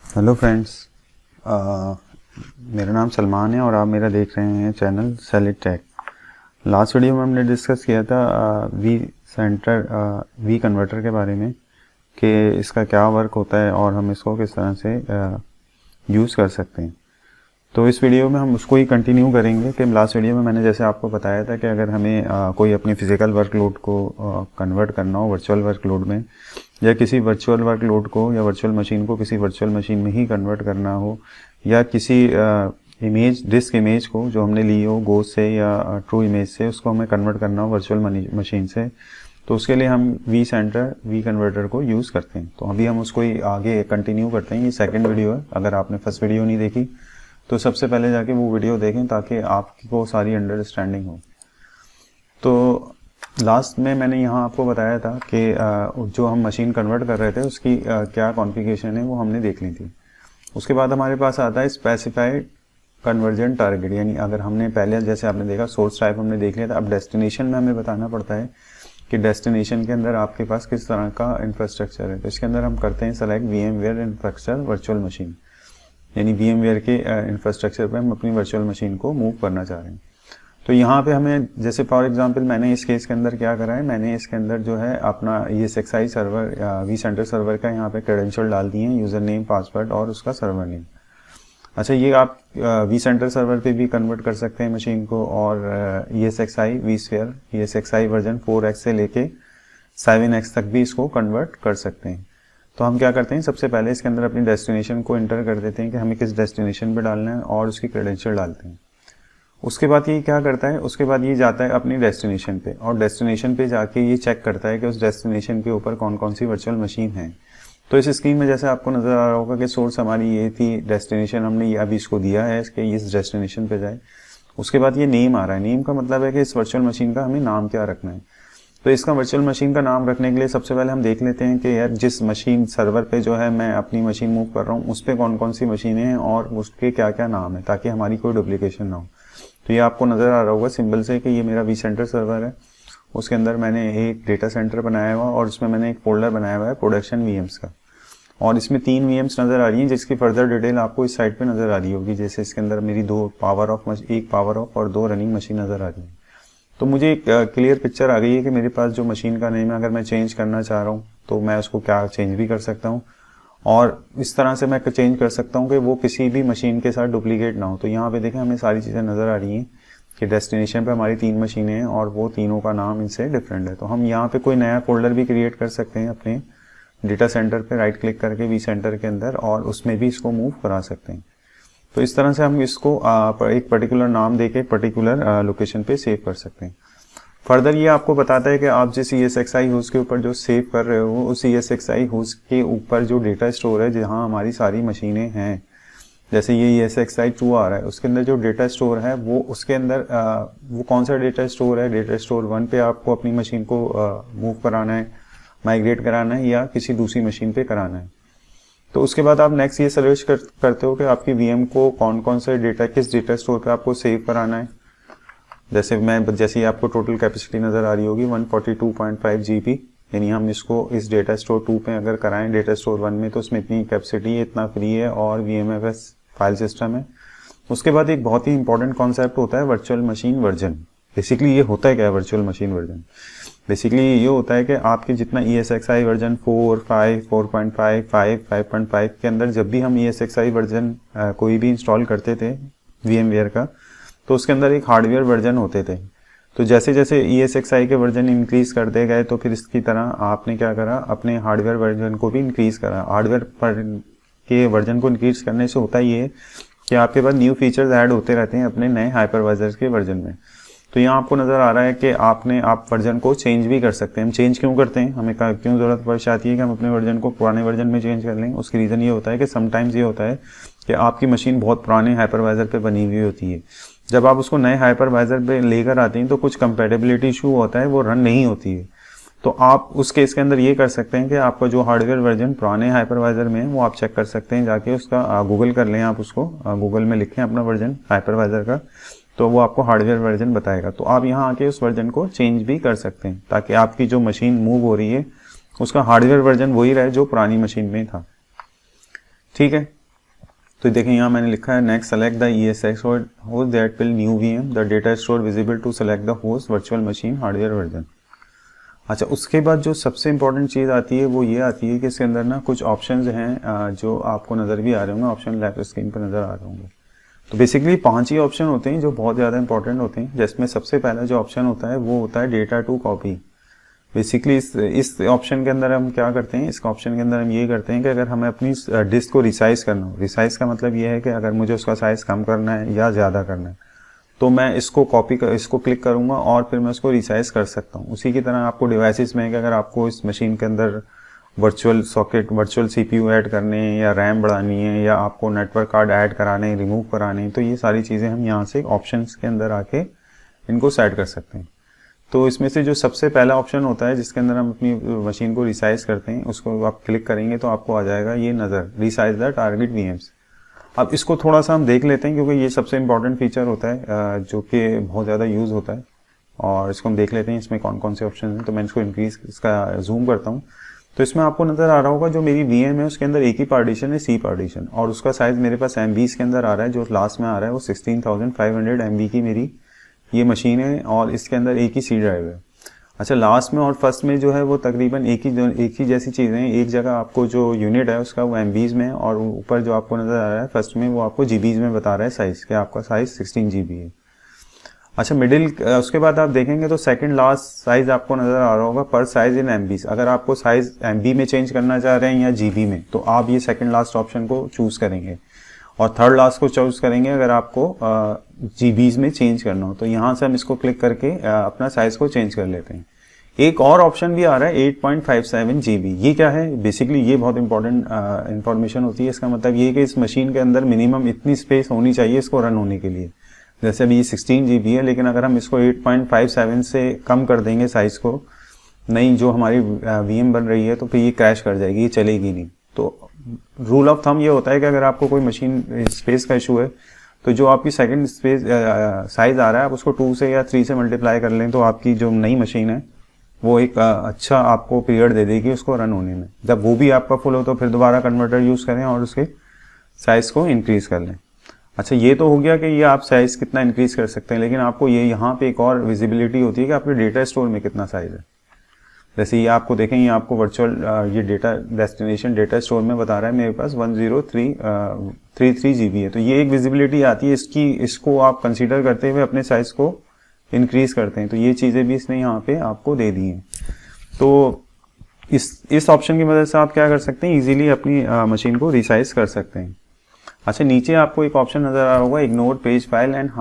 Hello friends, मेरा नाम सलमान है और आप मेरा देख रहे हैं चैनल सेलिट टेक। लास्ट वीडियो में हमने डिस्कस किया था वी कन्वर्टर के बारे में कि इसका क्या वर्क होता है और हम इसको किस तरह से यूज़ कर सकते हैं। तो इस वीडियो में हम उसको ही कंटिन्यू करेंगे कि लास्ट वीडियो में मैंने जैसे आपको बताया था कि अगर हमें कोई अपनी फ़िज़िकल वर्कलोड को कन्वर्ट करना हो वर्चुअल वर्कलोड में, या किसी वर्चुअल वर्कलोड को या वर्चुअल मशीन को किसी वर्चुअल मशीन में ही कन्वर्ट करना हो, या किसी डिस्क इमेज को जो हमने ली हो गोस्ट से या ट्रू इमेज से उसको हमें कन्वर्ट करना हो वर्चुअल मशीन से, तो उसके लिए हम वी कन्वर्टर को यूज़ करते हैं। तो अभी हम उसको ही आगे कंटिन्यू करते हैं। ये सेकेंड वीडियो है। अगर आपने फर्स्ट वीडियो नहीं देखी तो सबसे पहले जाके वो वीडियो देखें ताकि आपको सारी अंडरस्टैंडिंग हो। तो लास्ट में मैंने यहाँ आपको बताया था कि जो हम मशीन कन्वर्ट कर रहे थे उसकी क्या कॉन्फ़िगरेशन है वो हमने देख ली थी। उसके बाद हमारे पास आता है स्पेसिफाइड कन्वर्जन टारगेट, यानी अगर हमने पहले जैसे आपने देखा सोर्स टाइप हमने देख लिया था, अब डेस्टिनेशन में हमें बताना पड़ता है कि डेस्टिनेशन के अंदर आपके पास किस तरह का इंफ्रास्ट्रक्चर है। तो इसके अंदर हम करते हैं select VMware infrastructure virtual machine, यानी VMware के इंफ्रास्ट्रक्चर पे हम अपनी वर्चुअल मशीन को मूव करना चाह रहे हैं। तो यहाँ पे हमें जैसे फॉर एग्जांपल मैंने इस केस के अंदर क्या करा है, मैंने इसके अंदर जो है अपना ESXi सर्वर vCenter सर्वर का यहाँ पे क्रेडेंशियल डाल दिए हैं, यूज़र नेम पासवर्ड और उसका सर्वर नेम। अच्छा, ये आप vCenter सर्वर पे भी कन्वर्ट कर सकते हैं मशीन को, और ESXi vSphere ESXi version 4x से लेके 7x तक भी इसको कन्वर्ट कर सकते हैं। तो हम क्या करते हैं, सबसे पहले इसके अंदर अपनी डेस्टिनेशन को इंटर कर देते हैं कि हमें किस डेस्टिनेशन पे डालना है और उसकी क्रेडेंशियल डालते हैं। उसके बाद ये क्या करता है, उसके बाद ये जाता है अपनी डेस्टिनेशन पे और डेस्टिनेशन पे जाके ये चेक करता है कि उस डेस्टिनेशन के ऊपर कौन कौन सी वर्चुअल मशीन है। तो इस स्क्रीन में जैसे आपको नज़र आ रहा होगा कि सोर्स हमारी ये थी, डेस्टिनेशन हमने ये अभी इसको दिया है कि इस डेस्टिनेशन पे जाए। उसके बाद ये नेम आ रहा है। नेम का मतलब है कि इस वर्चुअल मशीन का हमें नाम क्या रखना है। तो इसका वर्चुअल मशीन का नाम रखने के लिए सबसे पहले हम देख लेते हैं कि यार जिस मशीन सर्वर पे जो है मैं अपनी मशीन मूव कर रहा हूँ उस पर कौन कौन सी मशीनें हैं और उसके क्या क्या नाम है, ताकि हमारी कोई डुप्लीकेशन ना हो। तो ये आपको नज़र आ रहा होगा सिंबल से कि ये मेरा vCenter सर्वर है। उसके अंदर मैंने एक डेटा सेंटर बनाया हुआ और उसमें मैंने एक फोल्डर बनाया हुआ है प्रोडक्शन VMs का, और इसमें 3 VMs नज़र आ रही हैं जिसकी फर्दर डिटेल आपको इस साइड पे नज़र आ रही होगी। जैसे इसके अंदर मेरी एक पावर ऑफ और 2 रनिंग मशीन नज़र आ रही है। तो मुझे एक क्लियर पिक्चर आ गई है कि मेरे पास जो मशीन का नेम है अगर मैं चेंज करना चाह रहा हूँ तो मैं उसको क्या चेंज भी कर सकता हूँ, और इस तरह से मैं चेंज कर सकता हूँ कि वो किसी भी मशीन के साथ डुप्लीकेट ना हो। तो यहाँ पे देखें हमें सारी चीज़ें नज़र आ रही हैं कि डेस्टिनेशन पे हमारी 3 मशीनें हैं और वो तीनों का नाम इनसे डिफरेंट है। तो हम यहाँ पे कोई नया फोल्डर भी क्रिएट कर सकते हैं अपने डेटा सेंटर पे राइट क्लिक करके vCenter के अंदर, और उसमें भी इसको मूव करा सकते हैं। तो इस तरह से हम इसको एक पर्टिकुलर नाम देके पर्टिकुलर लोकेशन पे सेव कर सकते हैं। फर्दर ये आपको बताता है कि आप जिस ESXi होस्ट के ऊपर जो सेव कर रहे हो उस ESXi होस्ट के ऊपर जो डेटा स्टोर है जहाँ हमारी सारी मशीनें हैं, जैसे ये ESXi 2 आ रहा है उसके अंदर जो डेटा स्टोर है वो उसके अंदर वो कौन सा डेटा स्टोर है, डेटा स्टोर 1 पे आपको अपनी मशीन को मूव कराना है, माइग्रेट कराना है या किसी दूसरी मशीन पे कराना है। तो उसके बाद आप नेक्स्ट ये सर्च करते हो कि आपकी VM को कौन कौन से डेटा किस डेटा स्टोर पे आपको सेव कराना है। जैसे आपको टोटल कैपेसिटी नज़र आ रही होगी 142.5 GB, यानी हम इसको इस डेटा स्टोर 2 पे अगर कराएं डेटा स्टोर 1 में तो उसमें इतनी कैपेसिटी है, इतना फ्री है और VMFS फाइल सिस्टम है। उसके बाद एक बहुत ही इंपॉर्टेंट कॉन्सेप्ट होता है वर्चुअल मशीन वर्जन। बेसिकली ये होता है क्या है वर्चुअल मशीन वर्जन? बेसिकली ये होता है कि आपके जितना ESXi वर्जन 4, 5, 4.5, 5, 5.5 के अंदर जब भी हम ESXi वर्जन कोई भी इंस्टॉल करते थे VMware का, तो उसके अंदर एक हार्डवेयर वर्जन होते थे। तो जैसे जैसे ESXi के वर्जन इंक्रीज करते गए तो फिर इसकी तरह आपने क्या करा, अपने हार्डवेयर वर्जन को भी इंक्रीज करा। हार्डवेयर पर के वर्जन को इंक्रीज करने से होता ये है कि आपके पास न्यू फीचर्स ऐड होते रहते हैं अपने नए हाइपरवाइजर के वर्जन में। तो यहाँ आपको नज़र आ रहा है कि आप वर्जन को चेंज भी कर सकते हैं। हम चेंज क्यों करते हैं, हमें क्यों ज़रूरत पड़ जाती है कि हम अपने वर्जन को पुराने वर्जन में चेंज कर लें? उसकी रीज़न ये होता है कि समटाइम्स ये होता है कि आपकी मशीन बहुत पुराने हाइपरवाइजर पे बनी हुई होती है। जब आप उसको नए हाइपरवाइजर पे लेकर आते हैं तो कुछ कंपेटेबिलिटी इशू होता है, वो रन नहीं होती है। तो आप उस केस के अंदर ये कर सकते हैं कि आपका जो हार्डवेयर वर्जन पुराने हाइपरवाइजर में है वो आप चेक कर सकते हैं, जाके उसका गूगल कर लें, आप उसको गूगल में लिखें अपना वर्जन हाइपरवाइजर का, तो वो आपको हार्डवेयर वर्जन बताएगा। तो आप यहाँ आके उस वर्जन को चेंज भी कर सकते हैं ताकि आपकी जो मशीन मूव हो रही है उसका हार्डवेयर वर्जन वही रहे जो पुरानी मशीन में था। ठीक है। तो देखें यहाँ मैंने लिखा है next select the ESX host that will new VM the data store visible to select the host virtual machine hardware version. अच्छा, उसके बाद जो सबसे इंपॉर्टेंट चीज़ आती है वो ये आती है कि इसके अंदर ना कुछ ऑप्शंस हैं जो आपको नज़र भी आ रहे होंगे, ऑप्शन लेफ्ट स्क्रीन पर नज़र आ रहे होंगे। तो बेसिकली 5 ही ऑप्शन होते हैं जो बहुत ज़्यादा इंपॉर्टेंट होते हैं, जिसमें सबसे पहला जो ऑप्शन होता है वो होता है डेटा टू कॉपी। बेसिकली इस ऑप्शन के अंदर हम क्या करते हैं, इस ऑप्शन के अंदर हम ये करते हैं कि अगर हमें अपनी डिस्क को रिसाइज करना हो, रिसाइज का मतलब ये है कि अगर मुझे उसका साइज़ कम करना है या ज़्यादा करना है तो मैं इसको इसको क्लिक करूंगा और फिर मैं उसको रिसाइज कर सकता हूँ। उसी की तरह आपको डिवाइसेस में कि अगर आपको इस मशीन के अंदर virtual socket, virtual CPU add करने हैं या रैम बढ़ानी है या आपको नेटवर्क कार्ड ऐड कराने, रिमूव कराने हैं, तो ये सारी चीज़ें हम यहाँ से ऑप्शंस के अंदर आके इनको सेट कर सकते हैं। तो इसमें से जो सबसे पहला ऑप्शन होता है जिसके अंदर हम अपनी मशीन को रिसाइज करते हैं, उसको आप क्लिक करेंगे तो आपको आ जाएगा ये नज़र, रिसाइज द टारगेट VMs। अब इसको थोड़ा सा हम देख लेते हैं क्योंकि ये सबसे इंपॉर्टेंट फीचर होता है जो कि बहुत ज़्यादा यूज़ होता है, और इसको हम देख लेते हैं इसमें कौन कौन से ऑप्शन हैं। तो मैं इसको इसका जूम करता हूँ तो इसमें आपको नज़र आ रहा होगा जो मेरी VM है उसके अंदर एक ही पार्टीशन है, C पार्टीशन, और उसका साइज़ मेरे पास MBs के अंदर आ रहा है। जो लास्ट में आ रहा है वो 16,500 MB की मेरी ये मशीन है और इसके अंदर एक ही C ड्राइव है। अच्छा, लास्ट में और फर्स्ट में जो है वो तकरीबन एक ही जैसी चीज़ें हैं। एक जगह आपको जो यूनिट है उसका वो MBs में, और ऊपर जो आपको नज़र आ रहा है फर्स्ट में वो आपको GBs में बता रहा है साइज़, कि आपका साइज़ 16 GB है। अच्छा, मिडिल उसके बाद आप देखेंगे तो सेकंड लास्ट साइज़ आपको नज़र आ रहा होगा पर साइज़ इन MBs। अगर आपको साइज़ MB में चेंज करना चाह रहे हैं या GB में, तो आप ये सेकंड लास्ट ऑप्शन को चूज़ करेंगे, और थर्ड लास्ट को चूज़ करेंगे अगर आपको GBs में चेंज करना हो। तो यहाँ से हम इसको क्लिक करके अपना साइज़ को चेंज कर लेते हैं। एक और ऑप्शन भी आ रहा है 8.57 GB। ये क्या है, बेसिकली ये बहुत इंपॉर्टेंट इंफॉर्मेशन होती है। इसका मतलब ये कि इस मशीन के अंदर मिनिमम इतनी स्पेस होनी चाहिए इसको रन होने के लिए। जैसे अभी ये 16 GB है, लेकिन अगर हम इसको 8.57 से कम कर देंगे साइज़ को, नहीं जो हमारी VM बन रही है, तो फिर ये क्रैश कर जाएगी, ये चलेगी नहीं। तो रूल ऑफ थंब ये होता है कि अगर आपको कोई मशीन स्पेस का इशू है तो जो आपकी सेकंड स्पेस साइज़ आ रहा है आप उसको 2 से या 3 से मल्टीप्लाई कर लें, तो आपकी जो नई मशीन है वो एक अच्छा आपको पीरियड दे देगी उसको रन होने में। जब वो भी आपका फुल हो तो फिर दोबारा कन्वर्टर यूज़ करें और उसके साइज़ को इंक्रीज़ कर लें। अच्छा, ये तो हो गया कि ये आप साइज़ कितना इंक्रीज़ कर सकते हैं, लेकिन आपको ये यहाँ पे एक और विजिबिलिटी होती है कि आपके डेटा स्टोर में कितना साइज़ है। जैसे ये आपको देखें, ये आपको वर्चुअल ये डेटा डेस्टिनेशन डेटा स्टोर में बता रहा है मेरे पास 10333 GB है। तो ये एक विजिबिलिटी आती है इसको आप कंसीडर करते हुए अपने साइज़ को इंक्रीज़ करते हैं। तो ये चीज़ें भी इसने यहाँ पे आपको दे दी हैं। तो इस ऑप्शन की मदद से आप क्या कर सकते हैं, इजीली अपनी मशीन को रिसाइज कर सकते हैं। अच्छा, नीचे आपको एक ऑप्शन नज़र आ रहा होगा ignore page file and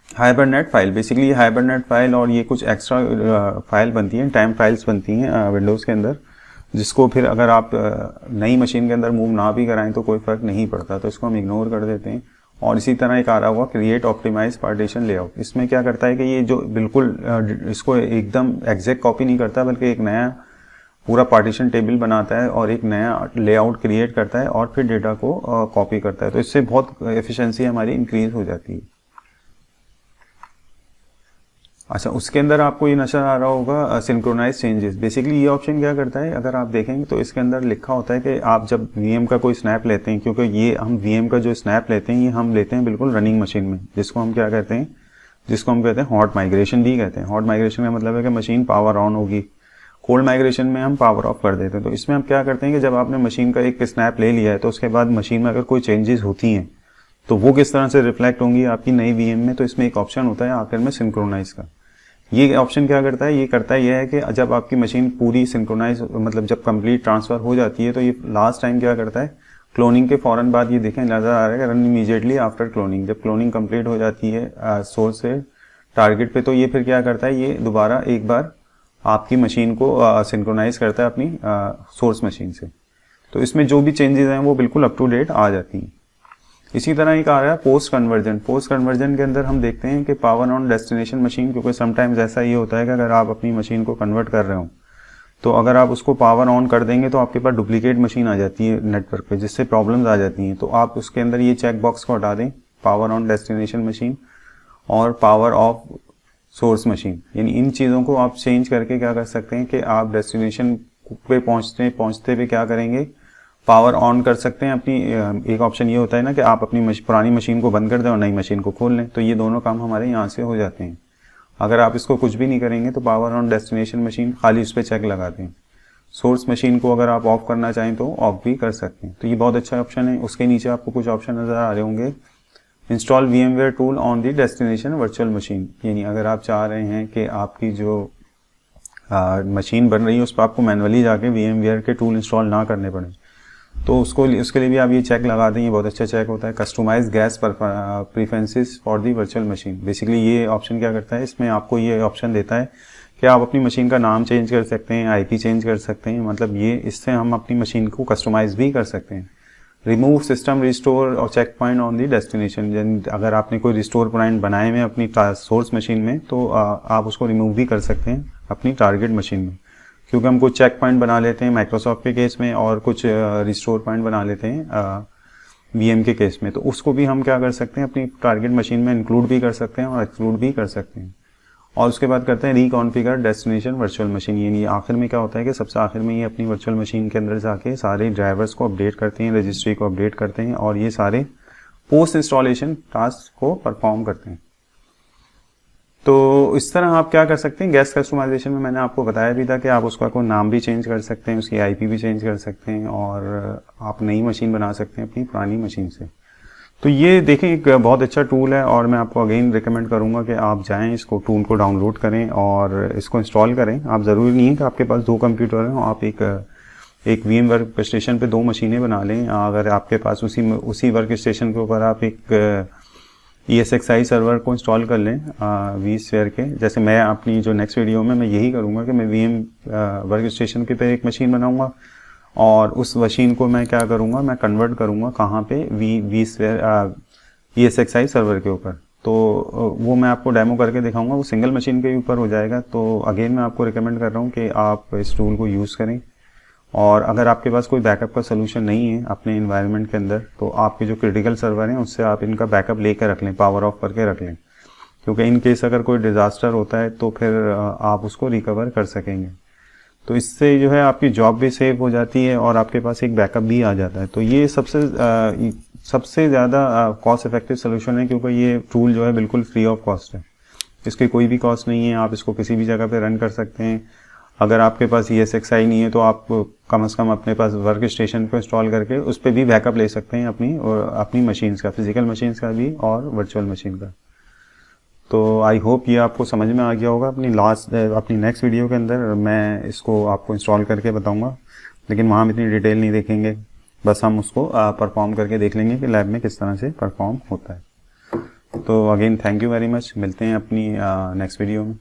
hibernate file. Basically hibernate file और ये कुछ एक्स्ट्रा फाइल बनती हैं, टाइम फाइल्स बनती हैं विंडोज़ के अंदर, जिसको फिर अगर आप नई मशीन के अंदर मूव ना भी कराएं तो कोई फ़र्क नहीं पड़ता, तो इसको हम इग्नोर कर देते हैं। और इसी तरह एक आ रहा हुआ क्रिएट ऑप्टिमाइज पार्टीशन लेआउट। इसमें क्या करता है कि ये जो बिल्कुल इसको एकदम एग्जैक्ट कॉपी नहीं करता, बल्कि एक नया पूरा पार्टीशन टेबल बनाता है और एक नया लेआउट क्रिएट करता है और फिर डेटा को कॉपी करता है। तो इससे बहुत एफिशिएंसी हमारी इंक्रीज हो जाती है। अच्छा, उसके अंदर आपको ये नजर आ रहा होगा सिंक्रोनाइज चेंजेस। बेसिकली ये ऑप्शन क्या करता है, अगर आप देखेंगे तो इसके अंदर लिखा होता है कि आप जब VM का कोई स्नैप लेते हैं, क्योंकि ये हम VM का जो स्नैप लेते हैं ये हम लेते हैं बिल्कुल रनिंग मशीन में, जिसको हम क्या कहते हैं, जिसको हम कहते हैं हॉट माइग्रेशन भी कहते हैं। हॉट माइग्रेशन का मतलब है कि मशीन पावर ऑन होगी, कोल्ड माइग्रेशन में हम पावर ऑफ कर देते हैं। तो इसमें हम क्या करते हैं कि जब आपने मशीन का एक स्नैप ले लिया है तो उसके बाद मशीन में अगर कोई चेंजेस होती हैं तो वो किस तरह से रिफ्लेक्ट होंगी आपकी नई VM में। तो इसमें एक ऑप्शन होता है आखिर में सिंक्रोनाइज का। ये ऑप्शन क्या करता है, ये करता है यह है कि जब आपकी मशीन पूरी सिंक्रोनाइज मतलब जब कंप्लीट ट्रांसफर हो जाती है तो ये लास्ट टाइम क्या करता है, क्लोनिंग के फौरन बाद ये देखें नजर आ रहा है रन इमीडिएटली आफ्टर क्लोनिंग। जब क्लोनिंग कंप्लीट हो जाती है सोर्स से टारगेट पे, तो ये फिर क्या करता है, ये दोबारा एक बार आपकी मशीन को सिंक्रोनाइज करता है अपनी सोर्स मशीन से। तो इसमें जो भी चेंजेस हैं वो बिल्कुल अप टू डेट आ जाती हैं। इसी तरह एक आ रहा है पोस्ट कन्वर्जन। पोस्ट कन्वर्जन के अंदर हम देखते हैं कि पावर ऑन डेस्टिनेशन मशीन, क्योंकि समटाइम्स ऐसा ये होता है कि अगर आप अपनी मशीन को कन्वर्ट कर रहे हो तो अगर आप उसको पावर ऑन कर देंगे तो आपके पास डुप्लीकेट मशीन आ जाती है नेटवर्क पे, जिससे प्रॉब्लम्स आ जाती हैं। तो आप उसके अंदर ये चेक बॉक्स को हटा दें, पावर ऑन डेस्टिनेशन मशीन और पावर ऑफ सोर्स मशीन, यानी इन चीज़ों को आप चेंज करके क्या कर सकते हैं कि आप डेस्टिनेशन पे पहुँचते हुए क्या करेंगे, पावर ऑन कर सकते हैं अपनी, एक ऑप्शन ये होता है ना कि आप अपनी पुरानी मशीन को बंद कर दें और नई मशीन को खोल लें, तो ये दोनों काम हमारे यहाँ से हो जाते हैं। अगर आप इसको कुछ भी नहीं करेंगे तो पावर ऑन डेस्टिनेशन मशीन खाली उस पर चेक लगा दें। सोर्स मशीन को अगर आप ऑफ करना चाहें तो ऑफ भी कर सकते हैं। तो ये बहुत अच्छा ऑप्शन है। उसके नीचे आपको कुछ ऑप्शन नज़र आ रहे होंगे, install VMware tool on the destination virtual machine, यानी अगर आप चाह रहे हैं कि आपकी जो मशीन बन रही है उस पर आपको मैनुअली जाके VMware के टूल इंस्टॉल ना करने पड़े, तो उसके लिए भी आप ये चेक लगा दें। ये बहुत अच्छा चेक होता है, customise guest preferences for the virtual machine. Basically ये ऑप्शन क्या करता है, इसमें आपको ये ऑप्शन देता है कि आप अपनी मशीन का नाम चेंज कर सकते हैं, IP चेंज कर सकते हैं, मतलब ये इससे हम अपनी मशीन को कस्टमाइज भी कर सकते हैं। रिमूव सिस्टम रिस्टोर और checkpoint on the destination, अगर आपने कोई रिस्टोर पॉइंट बनाए हुए अपनी सोर्स मशीन में तो आप उसको रिमूव भी कर सकते हैं अपनी टारगेट मशीन में, क्योंकि हम कुछ चेक पॉइंट बना लेते हैं माइक्रोसॉफ्ट के केस में और कुछ रिस्टोर पॉइंट बना लेते हैं VM के केस में, तो उसको भी हम क्या कर सकते हैं अपनी टारगेट मशीन में इंक्लूड भी कर सकते हैं और एक्सक्लूड भी कर सकते हैं। और उसके बाद करते हैं रिकॉन्फ़िगर डेस्टिनेशन वर्चुअल मशीन, यानी आखिर में क्या होता है कि सबसे आखिर में ये अपनी वर्चुअल मशीन के अंदर जाके सारे ड्राइवर्स को अपडेट करते हैं, रजिस्ट्री को अपडेट करते हैं और ये सारे पोस्ट इंस्टॉलेशन टास्क को परफॉर्म करते हैं। तो इस तरह आप क्या कर सकते हैं, गैस कस्टमाइजेशन में मैंने आपको बताया भी था कि आप उसका कोई नाम भी चेंज कर सकते हैं, उसकी IP भी चेंज कर सकते हैं और आप नई मशीन बना सकते हैं अपनी पुरानी मशीन से। तो ये देखें एक बहुत अच्छा टूल है और मैं आपको अगेन रिकमेंड करूंगा कि आप जाएं, इसको टूल को डाउनलोड करें और इसको इंस्टॉल करें। आप ज़रूरी नहीं है कि आपके पास 2 कंप्यूटर हैं, आप एक VM वर्क स्टेशन पे 2 मशीनें बना लें। अगर आपके पास उसी वर्क स्टेशन के ऊपर आप एक ESXi सर्वर को इंस्टॉल कर लें vSphere के, जैसे मैं अपनी जो नेक्स्ट वीडियो में मैं यही करूँगा कि मैं VM वर्क स्टेशन के पे एक मशीन बनाऊँगा और उस मशीन को मैं क्या करूँगा, मैं कन्वर्ट करूँगा कहाँ पे vSphere ESXi सर्वर के ऊपर। तो वो मैं आपको डेमो करके दिखाऊंगा, वो सिंगल मशीन के ऊपर हो जाएगा। तो अगेन मैं आपको रिकमेंड कर रहा हूँ कि आप इस टूल को यूज़ करें और अगर आपके पास कोई बैकअप का सोल्यूशन नहीं है अपने इन्वायरमेंट के अंदर तो आपके जो क्रिटिकल सर्वर हैं उससे आप इनका बैकअप लेकर रख लें, पावर ऑफ करके रख लें, क्योंकि इन केस अगर कोई डिज़ास्टर होता है तो फिर आप उसको रिकवर कर सकेंगे। तो इससे जो है आपकी जॉब भी सेव हो जाती है और आपके पास एक बैकअप भी आ जाता है। तो ये सबसे ज़्यादा कॉस्ट इफेक्टिव सोल्यूशन है, क्योंकि ये टूल जो है बिल्कुल फ्री ऑफ कॉस्ट है, इसकी कोई भी कॉस्ट नहीं है। आप इसको किसी भी जगह पे रन कर सकते हैं। अगर आपके पास ESXi नहीं है तो आप कम से कम अपने पास वर्क स्टेशन को इंस्टॉल करके उस पर भी बैकअप ले सकते हैं अपनी मशीन्स का, फिजिकल मशीन्स का भी और वर्चुअल मशीन का। तो आई होप ये आपको समझ में आ गया होगा। अपनी नेक्स्ट वीडियो के अंदर मैं इसको आपको इंस्टॉल करके बताऊंगा, लेकिन वहाँ हम इतनी डिटेल नहीं देखेंगे, बस हम उसको परफॉर्म करके देख लेंगे कि लैब में किस तरह से परफॉर्म होता है। तो again thank you very much, मिलते हैं अपनी नेक्स्ट वीडियो में।